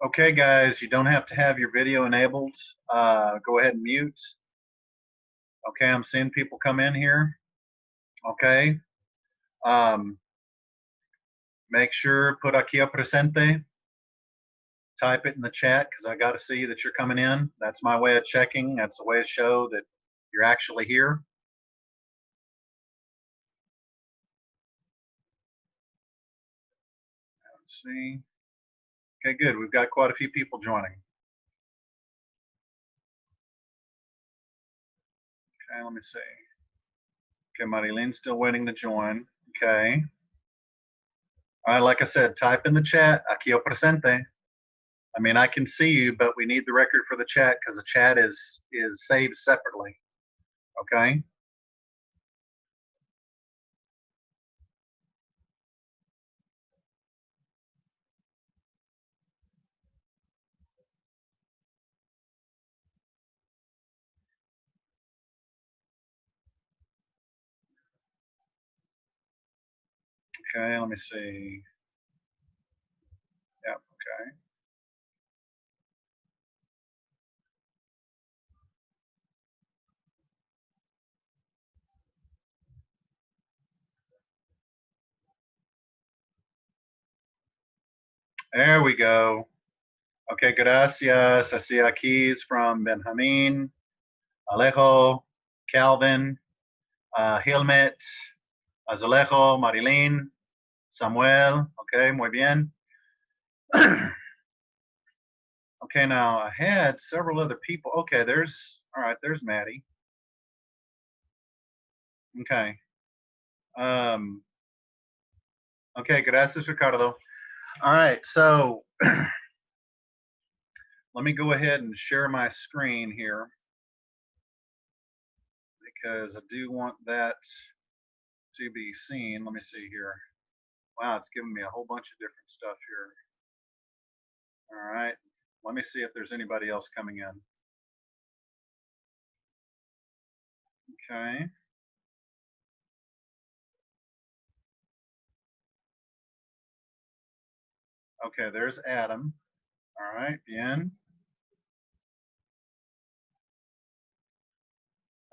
Okay, guys, you don't have to have your video enabled. Go ahead and mute. Okay, I'm seeing people come in here. Okay. Make sure, put aquí presente. Type it in the chat because I got to see that you're coming in. That's my way of checking. That's the way to show that you're actually here. Let's see. Okay, good. We've got quite a few people joining. Okay, let me see. Okay, Marilene's still waiting to join. Okay. All right, like I said, type in the chat, aquí presente. I mean, I can see you, but we need the record for the chat because the chat is saved separately. Okay. Okay, let me see. Yep, okay. There we go. Okay, gracias. I see aquí from Benjamin, Alejo, Calvin, Hilmet, Azulejo, Marilyn, Samuel. Okay, muy bien. Okay, now I had several other people. Okay, all right, there's Maddie. Okay. Okay, gracias, Ricardo. All right, so let me go ahead and share my screen here because I do want that to be seen. Let me see here. Wow, it's giving me a whole bunch of different stuff here. All right, let me see if there's anybody else coming in. Okay. Okay, there's Adam. All right, bien.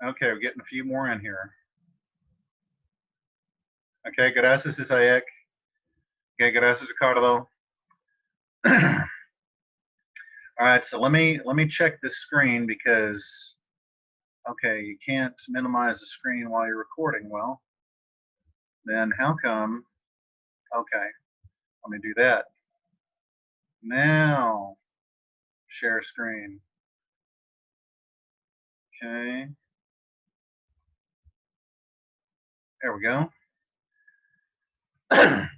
Okay, we're getting a few more in here. Okay, gracias, Isaac. Okay, gracias, Ricardo. All right, so let me check this screen because okay, you can't minimize the screen while you're recording. Well, then how come? Okay, let me do that. Now, share screen. Okay. There we go.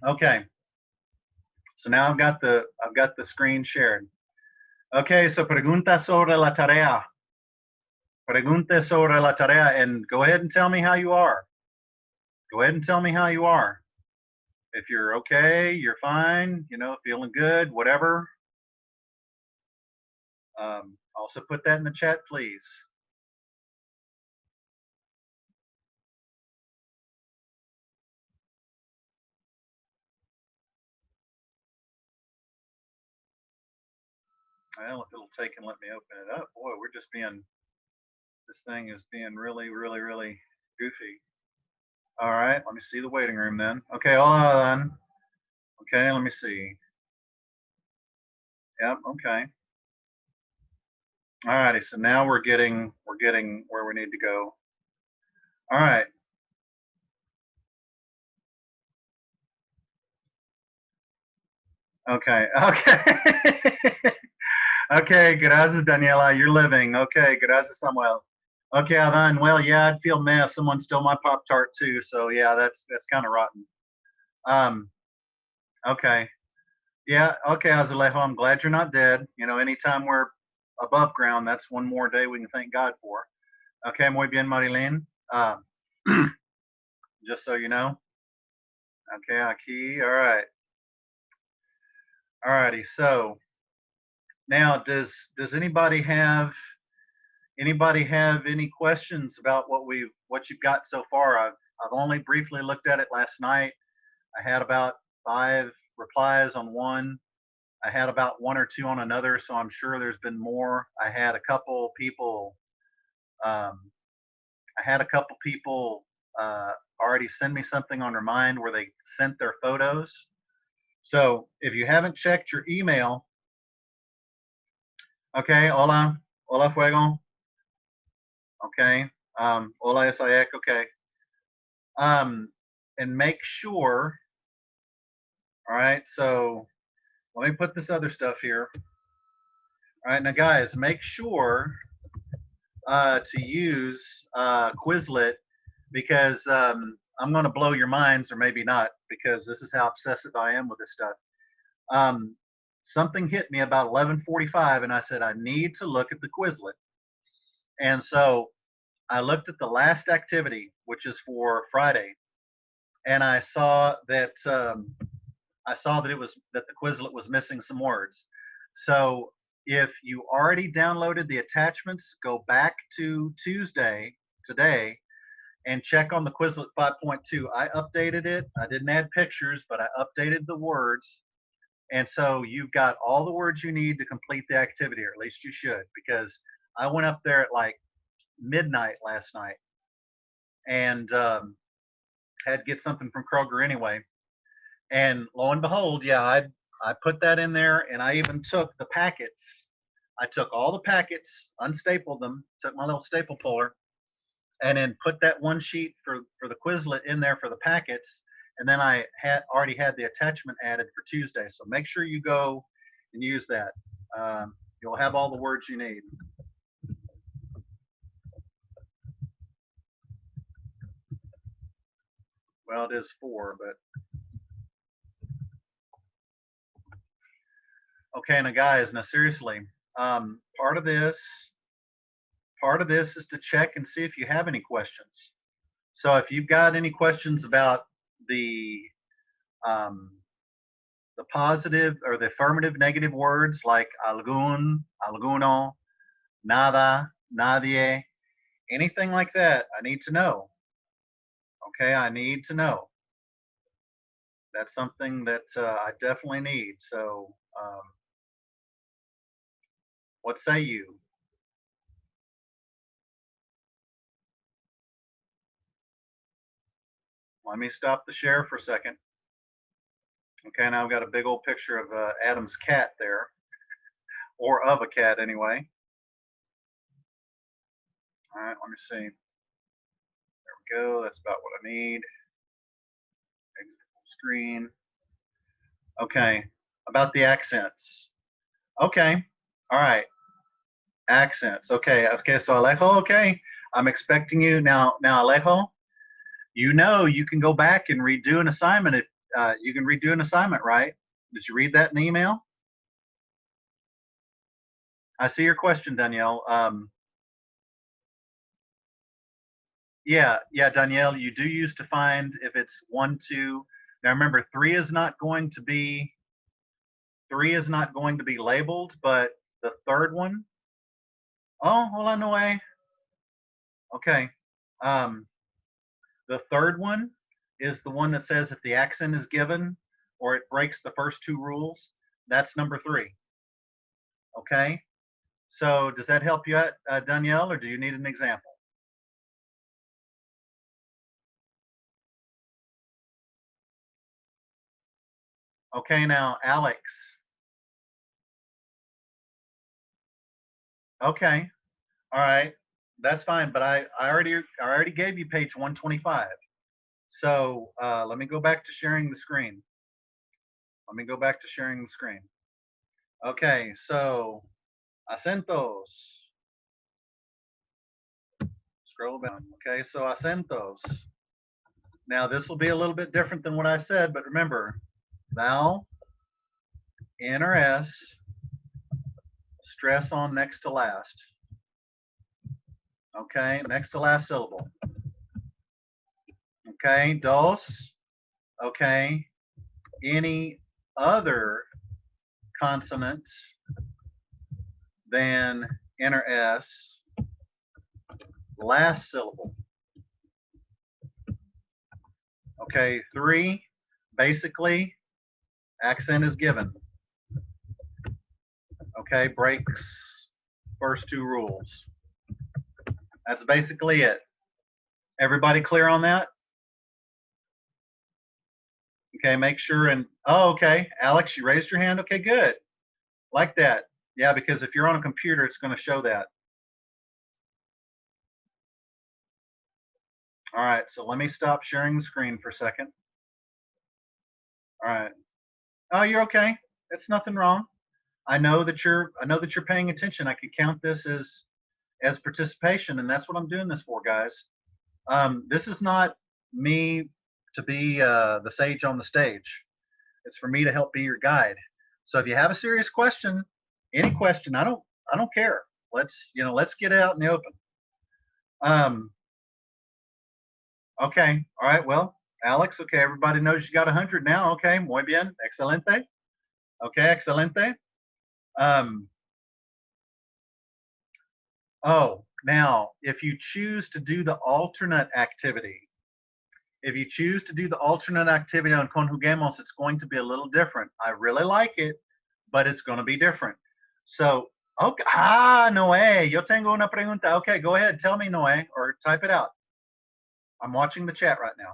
Okay. So now I've got the screen shared. Okay, so preguntas sobre la tarea. Preguntas sobre la tarea, and go ahead and tell me how you are. Go ahead and tell me how you are. If you're okay, you're fine, you know, feeling good, whatever. Also put that in the chat, please. Well, if it'll take and let me open it up, boy, we're just being, this thing is being really, really, really goofy. All right, let me see the waiting room then. Okay, hold on. Okay, let me see. Yep, okay. All righty, so now we're getting where we need to go. All right. Okay, okay. Okay, gracias, Daniela. You're living. Okay, gracias, Samuel. Okay, Adan. Well, yeah, I'd feel mad if someone stole my Pop-Tart too. So yeah, that's kind of rotten. Okay. Yeah, okay, Azulejo. I'm glad you're not dead. You know, anytime we're above ground, that's one more day we can thank God for. Okay, muy bien, Marilyn. Just so you know. Okay, aquí. All right. All righty. So now, does anybody have any questions about what you've got so far? I've only briefly looked at it last night. I had about 5 replies on one. I had about one or two on another, so I'm sure there's been more. I had a couple people. I had a couple people already send me something on Remind where they sent their photos. So if you haven't checked your email, okay, hola, hola fuego, okay, hola Isaac, okay, and make sure. All right, so let me put this other stuff here. All right, now guys, make sure to use Quizlet because I'm going to blow your minds, or maybe not, because this is how obsessive I am with this stuff. Something hit me about 11:45, and I said I need to look at the Quizlet, and so I looked at the last activity, which is for Friday, and I saw that it was that the Quizlet was missing some words. So if you already downloaded the attachments, go back to Tuesday, today, and check on the Quizlet 5.2. I updated it. I didn't add pictures, but I updated the words. And so you've got all the words you need to complete the activity, or at least you should, because I went up there at like midnight last night and had to get something from Kroger anyway. And lo and behold, yeah, I put that in there, and I even took the packets. I took all the packets, unstapled them, took my little staple puller, and then put that one sheet for the Quizlet in there for the packets. And then I had already had the attachment added for Tuesday. So make sure you go and use that. You'll have all the words you need. Well, it is 4, but okay. Now, guys, now seriously, part of this is to check and see if you have any questions. So if you've got any questions about the positive or the affirmative negative words like algún, alguno, nada, nadie, anything like that, I need to know. Okay, I need to know. That's something that I definitely need. So, what say you? Let me stop the share for a second. Okay, now I've got a big old picture of Adam's cat there, or of a cat anyway. All right, let me see. There we go. That's about what I need. Exit screen. Okay, about the accents. Okay, all right. Accents. Okay, okay. So Alejo, okay. I'm expecting you now. Now Alejo, you know you can go back and redo an assignment. If you can redo an assignment, right? Did you read that in the email? I see your question, Danielle. Yeah, Danielle, you do use to find if it's 1, 2. Now remember, 3 is not going to be labeled, but the third one. Oh, hola Noe. Okay. The third one is the one that says if the accent is given or it breaks the first 2 rules, that's number 3. Okay. So does that help you out, Danielle, or do you need an example? Okay, now Alex. Okay, all right, that's fine. But I already gave you page 125. So let me go back to sharing the screen. Let me go back to sharing the screen. Okay, so acentos. Scroll down. Okay, so acentos. Now this will be a little bit different than what I said, but remember, vowel, N or S, stress on next to last. Okay, next to last syllable. Okay, dos. Okay, any other consonant than N or S, last syllable. Okay, 3, basically, accent is given. Okay, breaks first two rules. That's basically it. Everybody clear on that? Okay, make sure and, oh, okay. Alex, you raised your hand? Okay, good. Like that. Yeah, because if you're on a computer, it's going to show that. All right, so let me stop sharing the screen for a second. All right. Oh, you're okay. It's nothing wrong. I know that you're paying attention. I could count this as participation, and that's what I'm doing this for, guys. This is not me to be the sage on the stage. It's for me to help be your guide. So if you have a serious question, any question, I don't care. Let's get out in the open. Okay, all right. Well, Alex, okay, everybody knows you got 100 now. Okay, muy bien, excelente. Okay, excelente. Oh, now if you choose to do the alternate activity, on Conjuguemos, it's going to be a little different. I really like it, but it's going to be different. So, okay, Noé, yo tengo una pregunta. Okay, go ahead, tell me, Noé, or type it out. I'm watching the chat right now.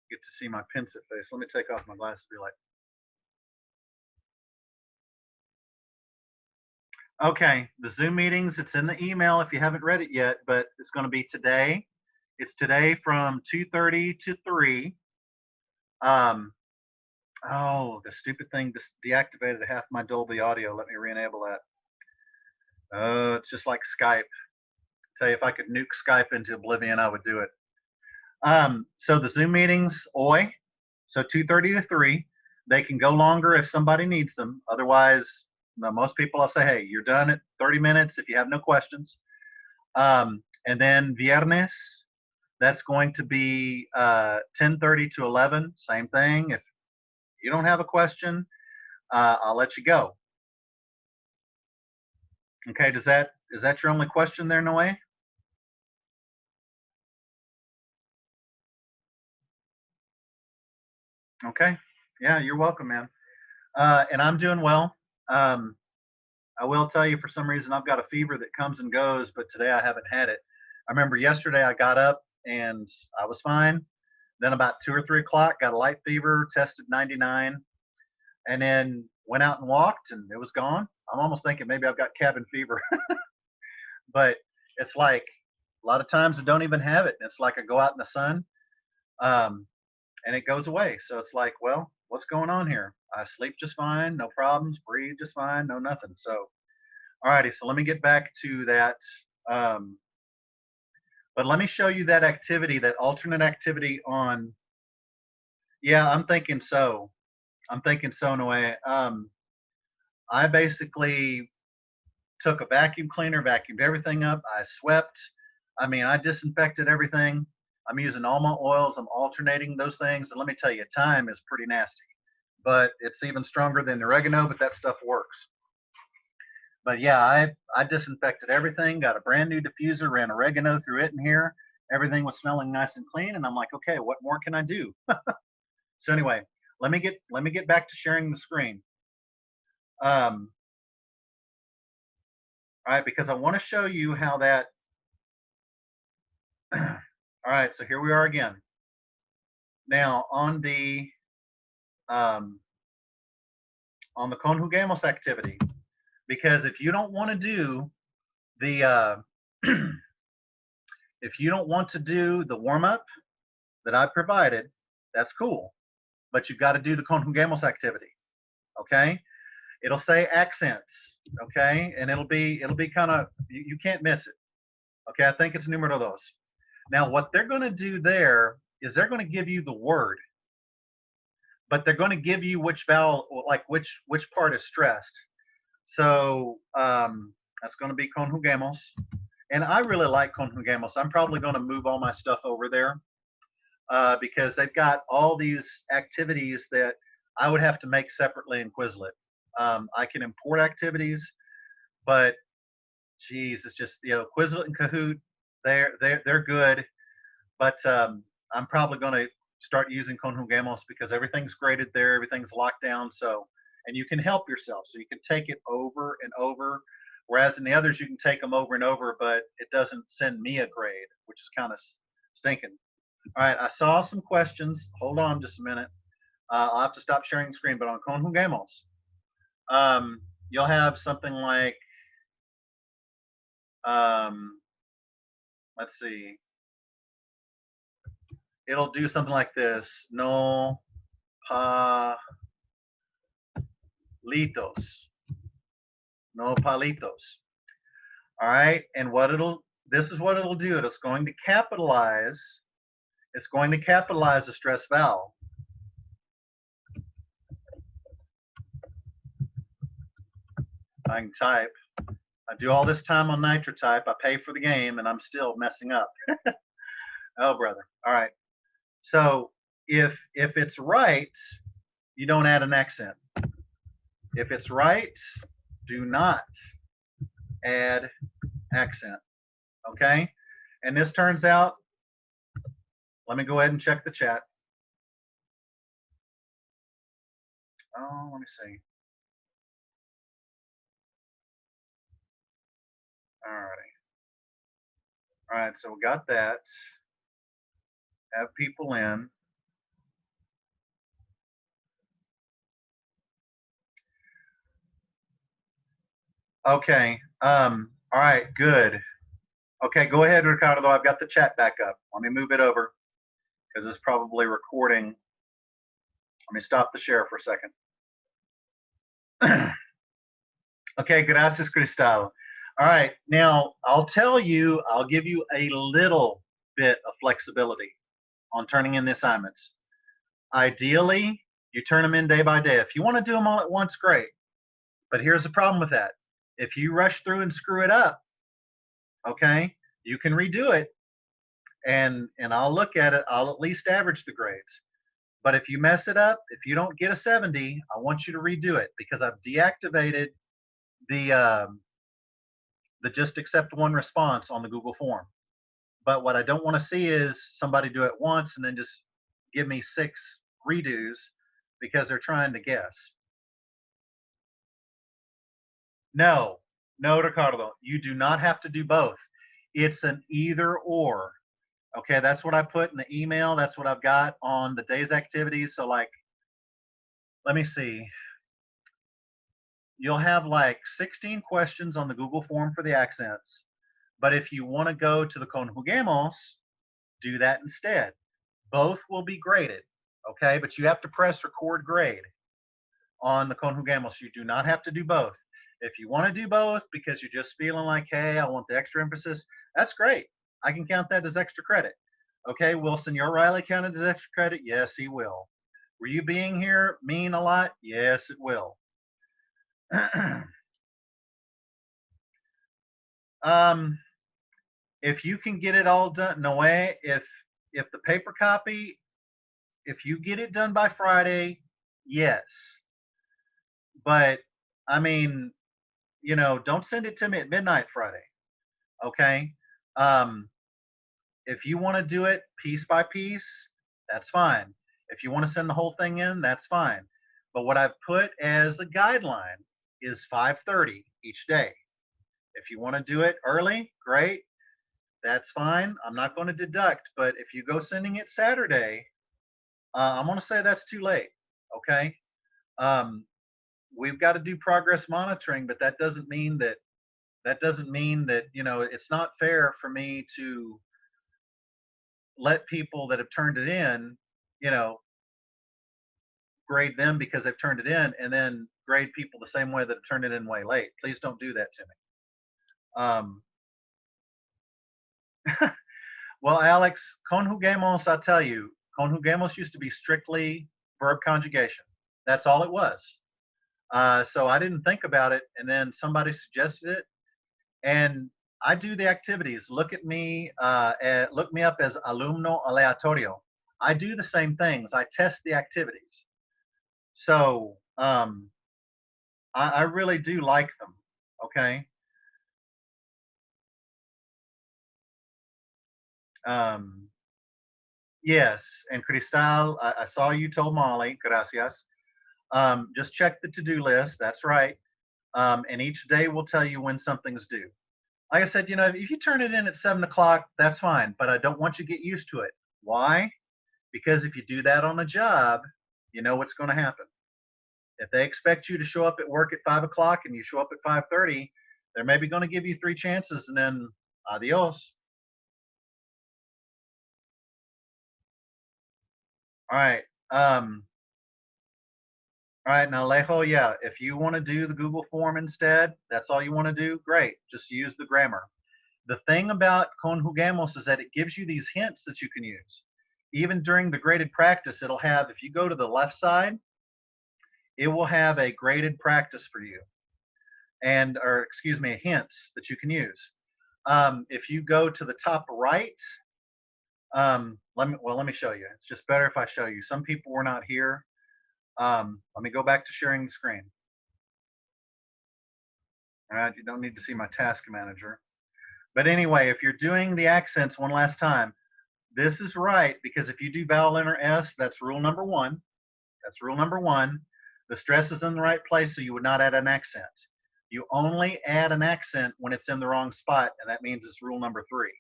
Get to see my pensive face. Let me take off my glasses to be like, okay, the Zoom meetings, it's in the email if you haven't read it yet, but it's going to be today. It's today from 2:30 to 3. Oh, the stupid thing just deactivated half my Dolby audio. Let me re-enable that. It's just like Skype. Tell you, if I could nuke Skype into oblivion, I would do it. So the Zoom meetings, so 2:30 to 3. They can go longer if somebody needs them. Otherwise, most people I'll say, hey, you're done at 30 minutes if you have no questions. And then Viernes, that's going to be 10:30 to 11. Same thing. If you don't have a question, I'll let you go. Okay, is that your only question there, Noe? Okay. Yeah, you're welcome, man. And I'm doing well. I will tell you, for some reason, I've got a fever that comes and goes, but today I haven't had it. I remember yesterday I got up and I was fine. Then about 2 or 3 o'clock, got a light fever, tested 99, and then went out and walked, and it was gone. I'm almost thinking maybe I've got cabin fever, but it's like a lot of times I don't even have it. And it's like I go out in the sun, and it goes away. So it's like, well, what's going on here? I sleep just fine, no problems, breathe just fine, no nothing. So, alrighty, so let me get back to that. But let me show you that activity, that alternate activity on, yeah, I'm thinking so. Noe. I basically took a vacuum cleaner, vacuumed everything up. I swept. I mean, I disinfected everything. I'm using all my oils. I'm alternating those things. And let me tell you, thyme is pretty nasty, but it's even stronger than oregano, but that stuff works. But yeah, I disinfected everything, got a brand new diffuser, ran oregano through it in here. Everything was smelling nice and clean. And I'm like, okay, what more can I do? So anyway, let me get back to sharing the screen. All right, because I want to show you how that, all right, so here we are again. Now on the Conjuguemos activity, because if you don't want to do the if you don't want to do the warm-up that I provided, that's cool, but you've got to do the Conjuguemos activity. Okay, it'll say accents. Okay, and it'll be kind of, you can't miss it. Okay, I think it's numero dos. Now what they're going to do there is they're going to give you the word, but they're going to give you which vowel, like which part is stressed. So that's going to be Conjuguemos. And I really like Conjuguemos. I'm probably going to move all my stuff over there because they've got all these activities that I would have to make separately in Quizlet. I can import activities, but geez, it's just, Quizlet and Kahoot, they're good. but I'm probably going to start using Conjuguemos because everything's graded there, everything's locked down. So, and you can help yourself. So you can take it over and over. Whereas in the others, you can take them over and over, but it doesn't send me a grade, which is kind of stinking. All right, I saw some questions. Hold on just a minute. I'll have to stop sharing the screen, but on Conjuguemos, you'll have something like, um, let's see, it'll do something like this: no palitos, no palitos. All right, and this is what it'll do. It's going to capitalize. It's going to capitalize the stress vowel. I can type. I do all this time on NitroType. I pay for the game, and I'm still messing up. Oh, brother. All right. So if it's right, you don't add an accent. If it's right, do not add accent. Okay? And this turns out, let me go ahead and check the chat. Oh, let me see. All right. All right, so we got that. Have people in. Okay. All right, good. Okay, go ahead, Ricardo. I've got the chat back up. Let me move it over because it's probably recording. Let me stop the share for a second. Okay, gracias, Cristal. All right, now I'll give you a little bit of flexibility on turning in the assignments. Ideally, you turn them in day by day. If you want to do them all at once, great. But here's the problem with that. If you rush through and screw it up, okay, you can redo it and I'll look at it. I'll at least average the grades. But if you mess it up, if you don't get a 70, I want you to redo it because I've deactivated the just accept one response on the Google form. But what I don't want to see is somebody do it once and then just give me 6 redos because they're trying to guess. No, no, Ricardo, you do not have to do both. It's an either or. Okay, that's what I put in the email. That's what I've got on the day's activities. So like, let me see. You'll have like 16 questions on the Google form for the accents. But if you want to go to the Conjuguemos, do that instead. Both will be graded. Okay, but you have to press record grade on the Conjuguemos. You do not have to do both. If you want to do both because you're just feeling like, hey, I want the extra emphasis, that's great. I can count that as extra credit. Okay, will Senor Riley count it as extra credit? Yes, he will. Were you being here mean a lot? Yes, it will. If you can get it all done, Noe, if the paper copy, if you get it done by Friday, yes. But I mean, you know, don't send it to me at midnight Friday. Okay. If you want to do it piece by piece, that's fine. If you want to send the whole thing in, that's fine. But what I've put as a guideline is 5:30 each day. If you want to do it early, great. That's fine. I'm not going to deduct. But if you go sending it Saturday, I'm going to say that's too late. Okay. We've got to do progress monitoring, but that doesn't mean that you know, it's not fair for me to let people that have turned it in, you know, grade them because they've turned it in and then grade people the same way that have turned it in way late. Please don't do that to me. Well, Alex, conjuguemos, I tell you, conjuguemos used to be strictly verb conjugation. That's all it was. So I didn't think about it, and then somebody suggested it, and I do the activities. Look at me, look me up as alumno aleatorio. I do the same things. I test the activities. So I really do like them. Okay. Yes, and Cristal, I saw you told Molly, gracias. Just check the to-do list. That's right. And each day will tell you when something's due. Like I said, if you turn it in at 7 o'clock, that's fine, but I don't want you to get used to it. Why? Because if you do that on the job, you know what's going to happen. If they expect you to show up at work at 5 o'clock and you show up at 5:30, they're maybe going to give you 3 chances and then adios. All right. All right, now Alejo, yeah, if you want to do the Google form instead, that's all you want to do, great. Just use the grammar. The thing about Conjuguemos is that it gives you these hints that you can use. Even during the graded practice, it'll have, if you go to the left side, it will have a graded practice for you. Or excuse me, hints that you can use. If you go to the top right, let me show you. It's just better if I show you. Some people were not here. Let me go back to sharing the screen. All right, you don't need to see my task manager. But anyway, if you're doing the accents one last time, this is right, because if you do vowel enter S, that's rule number 1. That's rule number 1. The stress is in the right place, so you would not add an accent. You only add an accent when it's in the wrong spot, and that means it's rule number 3.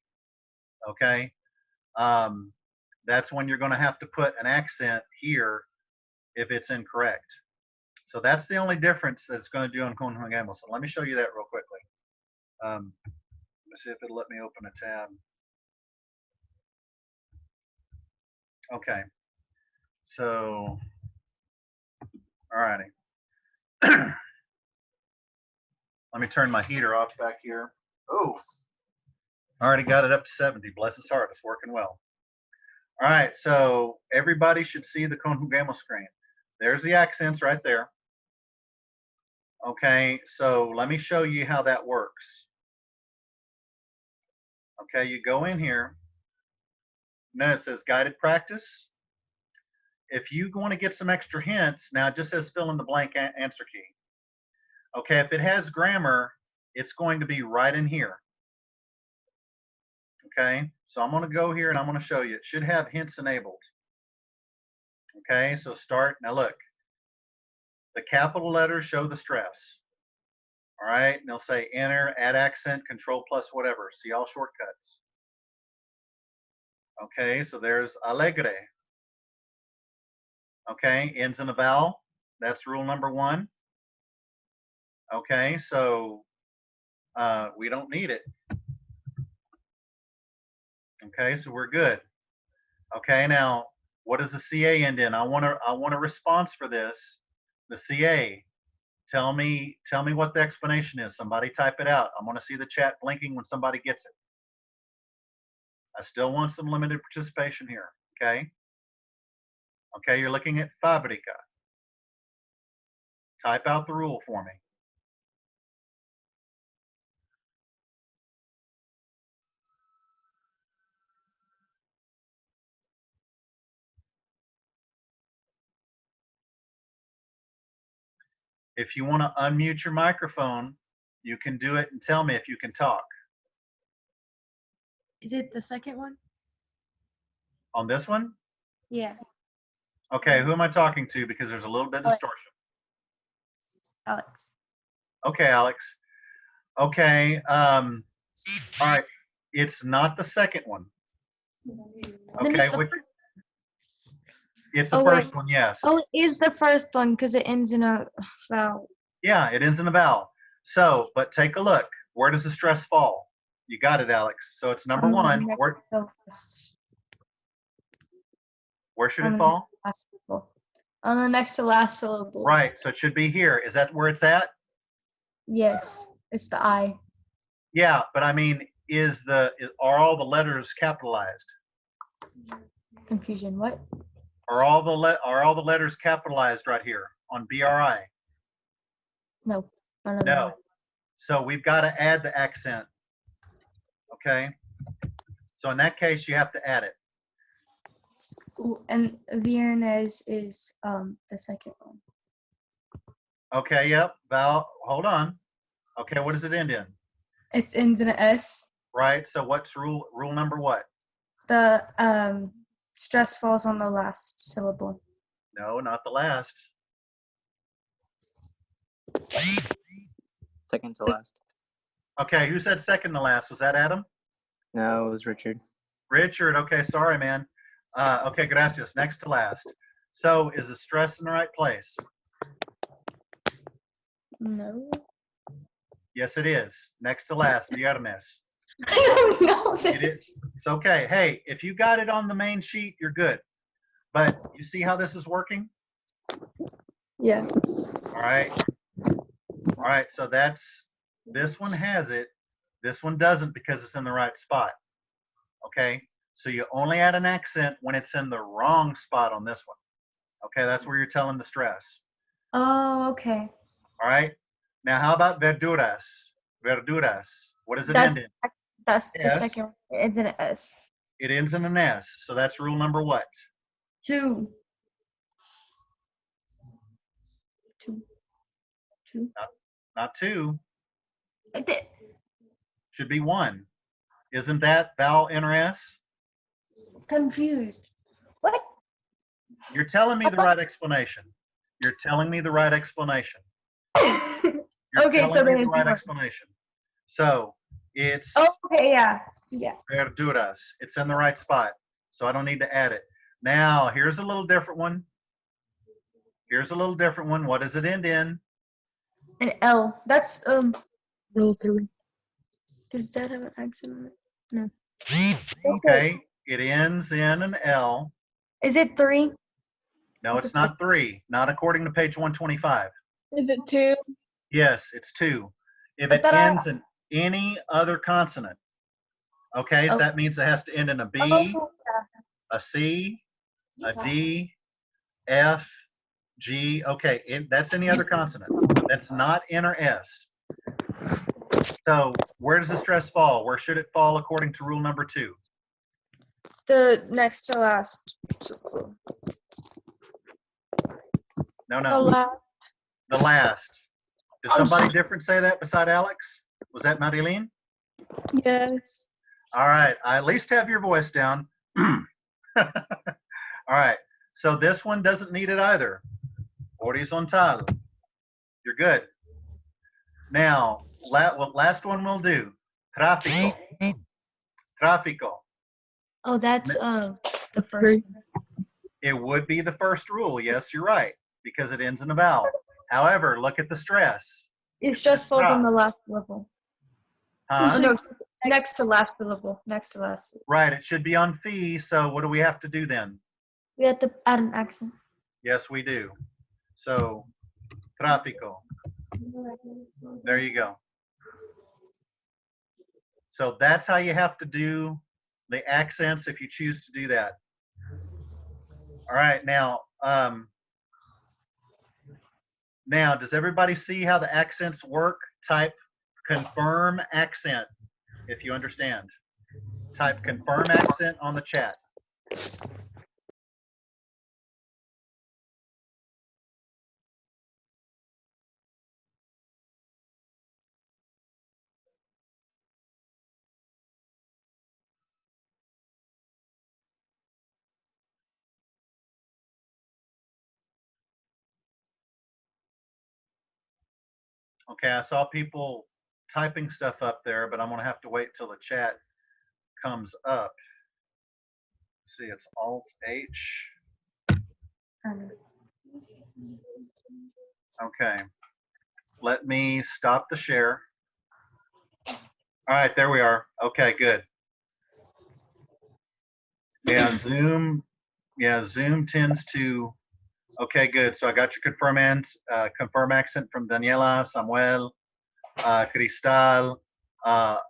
Okay? That's when you're going to have to put an accent here if it's incorrect. So that's the only difference that it's going to do on Conjuguemos. So let me show you that real quickly. Let me see if it'll let me open a tab. Okay. So, all righty. Let me turn my heater off back here. Oh, already got it up to 70. Bless his heart, it's working well. All right, so everybody should see the Conjuguemos screen. There's the accents right there. Okay, so let me show you how that works. Okay, you go in here. Now it says guided practice. If you want to get some extra hints, now it just says fill in the blank answer key. Okay, if it has grammar, it's going to be right in here. Okay, so I'm going to go here and I'm going to show you. It should have hints enabled. Okay, so start. Now look, the capital letters show the stress. All right, and they'll say enter, add accent, control plus whatever. See all shortcuts. Okay, so there's alegre. Okay, ends in a vowel. That's rule number 1. Okay, so we don't need it. Okay, so we're good. Okay, now what does the CA end in? I want a response for this. The CA. Tell me what the explanation is. Somebody type it out. I want to see the chat blinking when somebody gets it. I still want some limited participation here. Okay. Okay, you're looking at Fabrica. Type out the rule for me. If you want to unmute your microphone, you can do it and tell me if you can talk. Is it the second one? On this one? Yeah. Okay, who am I talking to? Because there's a little bit of distortion. Alex. Okay, Alex. Okay, all right. It's not the second one. Okay, it's the first one, yes. Oh, it is the first one because it ends in a vowel. Yeah, it ends in a vowel. So, but take a look. Where does the stress fall? You got it, Alex. So it's number 1. Where should it fall? On the next to last syllable. Right, so it should be here. Is that where it's at? Yes, it's the I. Yeah, but I mean, are all the letters capitalized? Confusion, what? Are all the letters capitalized right here on BRI? No. No. So we've got to add the accent. Okay. So in that case, you have to add it. Ooh, and viernes is the second one. Okay, yep. Hold on. Okay, what does it end in? It ends in an S. Right. So what's rule number what? The Stress falls on the last syllable. No, not the last. Second to last. Okay, who said second to last? Was that Adam? No, it was Richard. Richard, okay, sorry, man. Okay, gracias. Next to last. So is the stress in the right place? No. Yes, it is. Next to last, viernes. I don't know It is. this. It's okay. Hey, if you got it on the main sheet, you're good. But you see how this is working? Yeah. All right. All right, so this one has it. This one doesn't because it's in the right spot. Okay, so you only add an accent when it's in the wrong spot on this one. Okay, that's where you're telling the stress. Oh, okay. All right. Now, how about verduras? Verduras. What does it That's end in? that's the Yes. second one. It's an S. It ends in an S. So that's rule number what? 2. 2. 2. Not 2. I did. Should be 1. Isn't that vowel enter S? Confused. What? You're telling me the right explanation. You're telling me the right explanation. You're Okay, so telling me then the it's right one. explanation. So it's Oh, okay, yeah. Yeah. verduras. It's in the right spot. So I don't need to add it. Now, here's a little different one. Here's a little different one. What does it end in? An L. That's Rule 3. does that have an accent on it? No. Okay, it ends in an L. Is it 3? No, Is it's it not 3. Not according to page 125. Is it 2? Yes, it's 2. If But it that ends in any other consonant, okay, so Okay. that means it has to end in a B, Oh, a C, a D, F, G. Okay, that's any other consonant. That's not N or S. So where does the stress fall? Where should it fall according to rule number 2? the next to last. No, The no, last. the last. Did Oh, somebody different say that beside Alex? Was that Marilyn? Yes. All right, I at least have your voice down. All right, so this one doesn't need it either. Horizontal. You're good. Now, last one we'll do. Tráfico. Tráfico. Oh, that's the first 3. one. It would be the first rule. Yes, you're right, because it ends in a vowel. However, look at the stress. It's just fold on the last syllable. Huh? Oh, no, next to last syllable. Next to last. Right, it should be on fee, so what do we have to do then? We have to add an accent. Yes, we do. So, tráfico. There you go. So that's how you have to do the accents if you choose to do that. All right, now does everybody see how the accents work? Type confirm accent if you understand. Type confirm accent on the chat. Okay, I saw people typing stuff up there, but I'm gonna have to wait till the chat comes up. Let's see, it's Alt H. Okay, let me stop the share. All right, there we are. Okay, good. Yeah, Zoom tends to, okay, good. So I got your confirm accent from Daniela, Samuel, Cristal,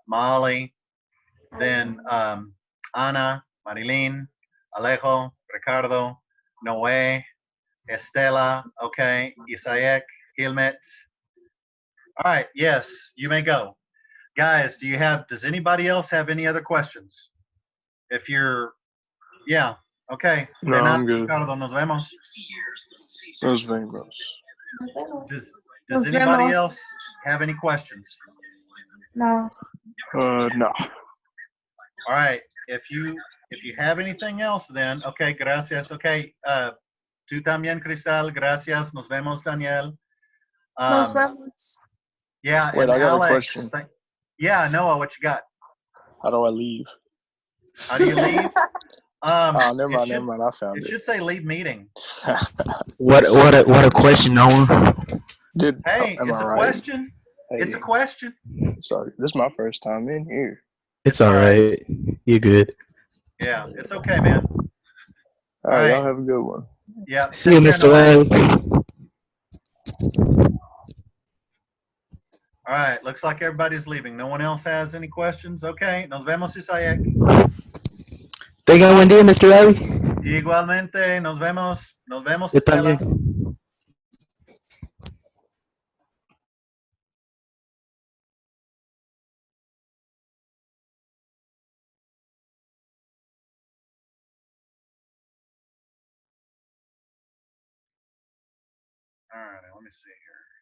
Molly, then Ana, Marilyn, Alejo, Ricardo, Noé, Estela, okay, Isaac, Hilmet. All right, yes, you may go. Guys, does anybody else have any other questions? If you're, yeah, okay. No, I'm good. Ricardo, nos vemos. Nos vemos. Does Nos anybody vemos. else have any questions? No. No. All right, if you if you have anything else, then okay, gracias. Okay, tú también, Cristal. Gracias. Nos vemos, Daniel. Nos vemos. Yeah, Wait, and I got a Alex. question. Yeah, Noah, what you got? How do I leave? How do you leave? Oh, never it mind, should- never mind. I found It it. should say leave meeting. What a question, Noah. Hey, am it's I a right? question. Hey, It's a question. sorry, this is my first time in here. It's all right. You're good. Yeah, it's okay, man. All right, y'all right. have a good one. Yeah. See you, take care, Mr. Noah. Lang. All right, looks like everybody's leaving. No one else has any questions? Okay, nos vemos, Isaac. Tenga buen día, Mr. Riley. Igualmente, nos vemos. Nos vemos, Yo Estela. también. All right, let me see here.